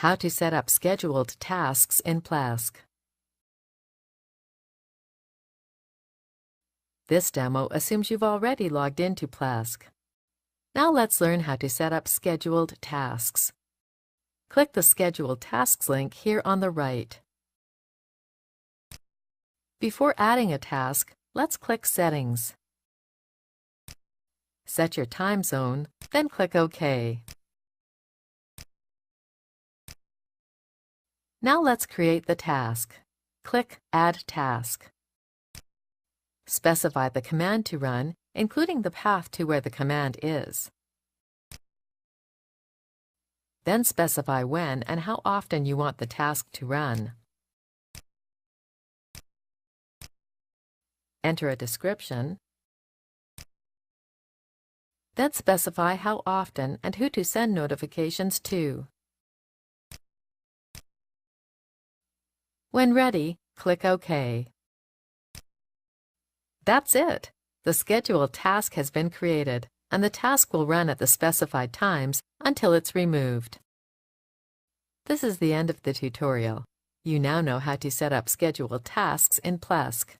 How to set up scheduled tasks in Plesk. This demo assumes you've already logged into Plesk. Now let's learn how to set up scheduled tasks. Click the Scheduled Tasks link here on the right. Before adding a task, let's click Settings. Set your time zone, then click OK. Now let's create the task. Click Add Task. Specify the command to run, including the path to where the command is. Then specify when and how often you want the task to run. Enter a description. Then specify how often and who to send notifications to. When ready, click OK. That's it! The scheduled task has been created, and the task will run at the specified times until it's removed. This is the end of the tutorial. You now know how to set up scheduled tasks in Plesk.